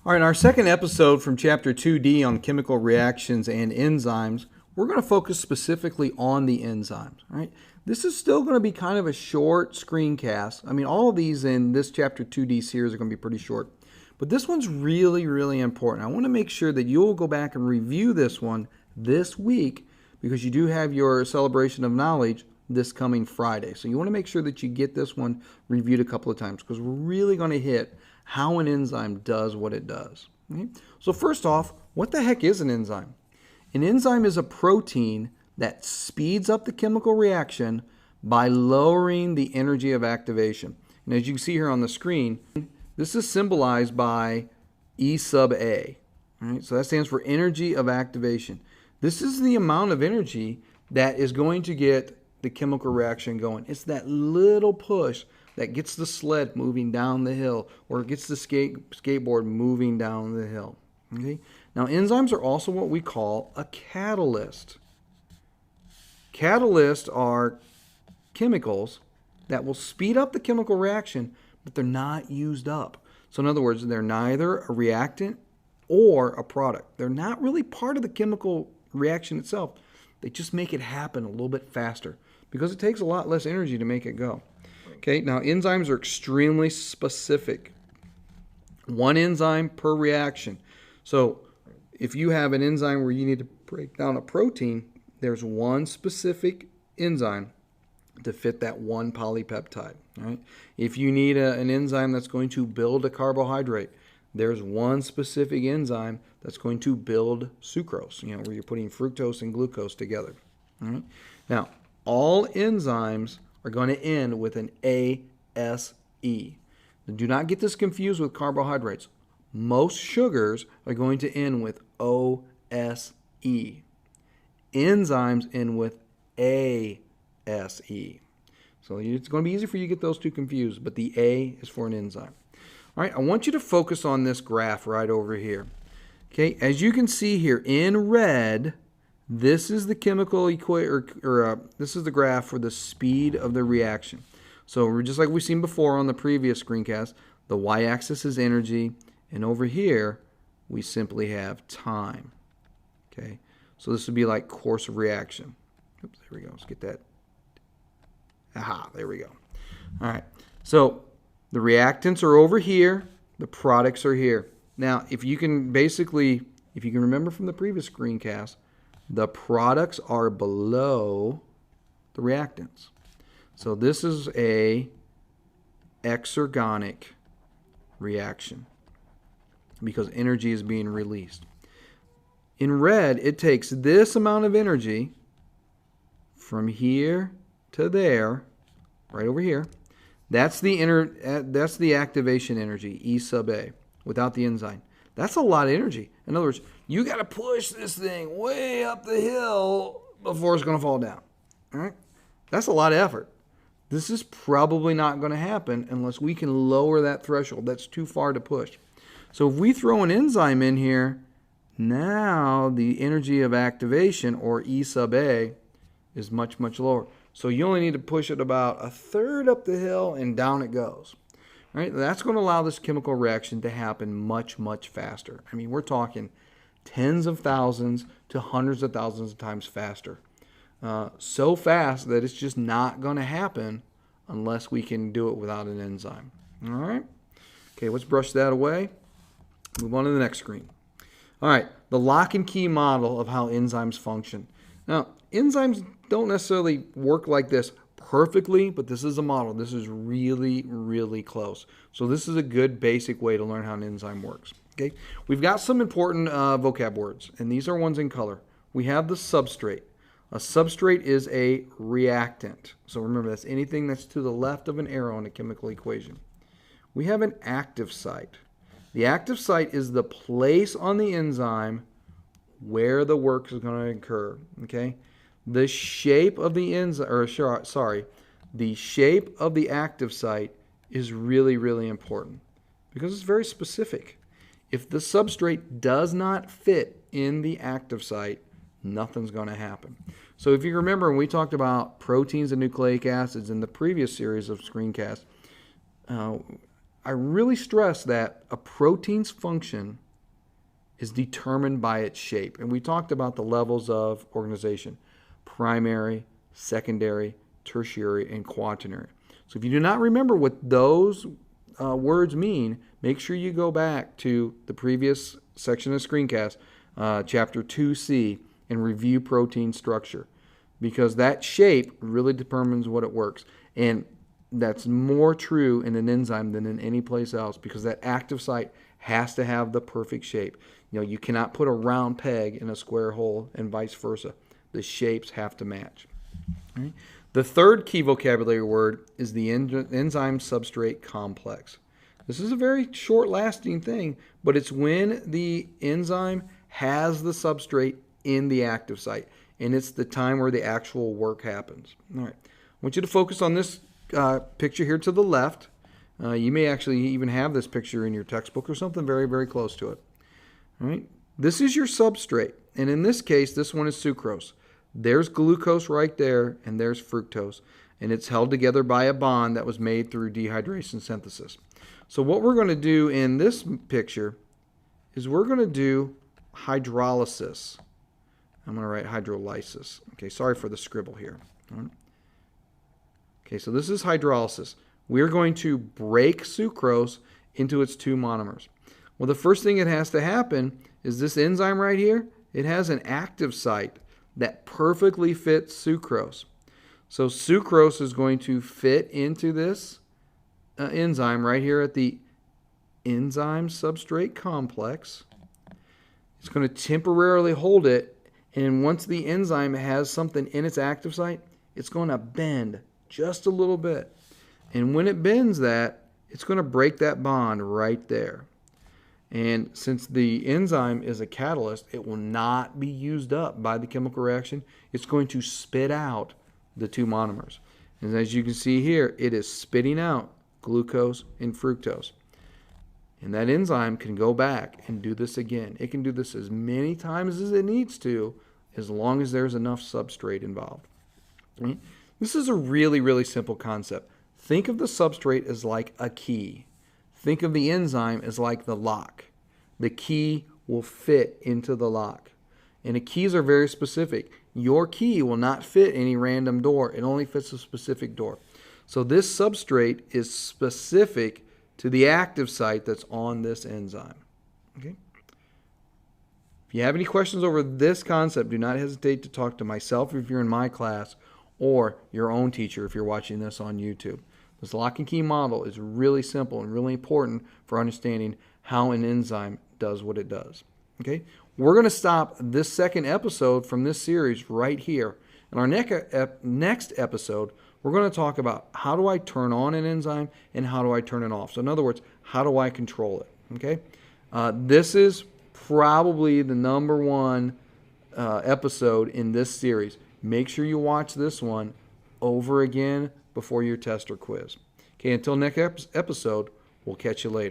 All right, in our second episode from Chapter 2D on chemical reactions and enzymes, we're going to focus specifically on the enzymes. All right? This is still going to be kind of a short screencast. I mean, all of these in this Chapter 2D series are going to be pretty short. But this one's really, really important. I want to make sure that you'll go back and review this one this week because you do have your celebration of knowledge this coming Friday. So you want to make sure that you get this one reviewed a couple of times because we're really going to hit how an enzyme does what it does. Okay? So first off, what the heck is an enzyme? An enzyme is a protein that speeds up the chemical reaction by lowering the energy of activation. And as you can see here on the screen, this is symbolized by E sub A. All right? So that stands for energy of activation. This is the amount of energy that is going to get the chemical reaction going. It's that little push that gets the sled moving down the hill, or it gets the skateboard moving down the hill. Okay? Now, enzymes are also what we call a catalyst. Catalysts are chemicals that will speed up the chemical reaction, but they're not used up. So in other words, they're neither a reactant or a product. They're not really part of the chemical reaction itself. They just make it happen a little bit faster because it takes a lot less energy to make it go. Okay, now enzymes are extremely specific. One enzyme per reaction. So if you have an enzyme where you need to break down a protein, there's one specific enzyme to fit that one polypeptide. Right? If you need an enzyme that's going to build a carbohydrate, there's one specific enzyme that's going to build sucrose, where you're putting fructose and glucose together. All right? Now, all enzymes are going to end with an ASE. Do not get this confused with carbohydrates. Most sugars are going to end with OSE. Enzymes end with ASE. So it's going to be easy for you to get those two confused, but the A is for an enzyme. All right, I want you to focus on this graph right over here. Okay, as you can see here in red, this is the chemical this is the graph for the speed of the reaction. So just like we've seen before on the previous screencast, the y-axis is energy, and over here we simply have time. Okay, so this would be like course of reaction. Oops, there we go. Let's get that. Aha, there we go. All right, so the reactants are over here, the products are here. Now, if you can remember from the previous screencast, the products are below the reactants. So this is a exergonic reaction because energy is being released. In red, it takes this amount of energy from here to there, right over here. That's the activation energy, E sub A, without the enzyme. That's a lot of energy. In other words, you got to push this thing way up the hill before it's going to fall down. All right? That's a lot of effort. This is probably not going to happen unless we can lower that threshold. That's too far to push. So if we throw an enzyme in here, now the energy of activation, or E sub A, is much, much lower. So you only need to push it about a third up the hill and down it goes. All right? That's going to allow this chemical reaction to happen much, much faster. I mean, we're talking tens of thousands to hundreds of thousands of times faster. So fast that it's just not going to happen unless we can do it without an enzyme. All right? Okay, let's brush that away. Move on to the next screen. All right, the lock and key model of how enzymes function. Now, enzymes don't necessarily work like this perfectly, but this is a model. This is really, really close. So this is a good basic way to learn how an enzyme works. Okay, we've got some important vocab words, and these are ones in color. We have the substrate. A substrate is a reactant. So remember, that's anything that's to the left of an arrow in a chemical equation. We have an active site. The active site is the place on the enzyme where the work is going to occur. Okay, the shape of the enzyme, the shape of the active site is really, really important because it's very specific. If the substrate does not fit in the active site, nothing's going to happen. So if you remember when we talked about proteins and nucleic acids in the previous series of screencasts, I really stress that a protein's function is determined by its shape. And we talked about the levels of organization: primary, secondary, tertiary, and quaternary. So if you do not remember what those words mean, make sure you go back to the previous section of Screencast, Chapter 2C, and review protein structure, because that shape really determines what it works. And that's more true in an enzyme than in any place else, because that active site has to have the perfect shape. You cannot put a round peg in a square hole and vice versa. The shapes have to match. All right. The third key vocabulary word is the enzyme substrate complex. This is a very short-lasting thing, but it's when the enzyme has the substrate in the active site, and it's the time where the actual work happens. All right. I want you to focus on this picture here to the left. You may actually even have this picture in your textbook or something very, very close to it. All right. This is your substrate, and in this case, this one is sucrose. There's glucose right there, and there's fructose, and it's held together by a bond that was made through dehydration synthesis. So what we're going to do in this picture is we're going to do hydrolysis. I'm going to write hydrolysis. Okay, sorry for the scribble here. All right. Okay, so this is hydrolysis. We're going to break sucrose into its two monomers. Well, the first thing that has to happen is this enzyme right here, it has an active site that perfectly fits sucrose. So sucrose is going to fit into this enzyme right here at the enzyme substrate complex. It's going to temporarily hold it, and once the enzyme has something in its active site, it's going to bend just a little bit. And when it bends that, it's going to break that bond right there. And since the enzyme is a catalyst, it will not be used up by the chemical reaction. It's going to spit out the two monomers. And as you can see here, it is spitting out glucose and fructose. And that enzyme can go back and do this again. It can do this as many times as it needs to, as long as there's enough substrate involved. Right? This is a really, really simple concept. Think of the substrate as like a key. Think of the enzyme as like the lock. The key will fit into the lock. And the keys are very specific. Your key will not fit any random door. It only fits a specific door. So this substrate is specific to the active site that's on this enzyme. Okay? If you have any questions over this concept, do not hesitate to talk to myself if you're in my class, or your own teacher if you're watching this on YouTube. This lock and key model is really simple and really important for understanding how an enzyme does what it does. Okay? We're going to stop this second episode from this series right here. In our next episode, we're going to talk about how do I turn on an enzyme and how do I turn it off. So in other words, how do I control it? Okay? This is probably the number one episode in this series. Make sure you watch this one over again before your test or quiz. Okay, until next episode, we'll catch you later.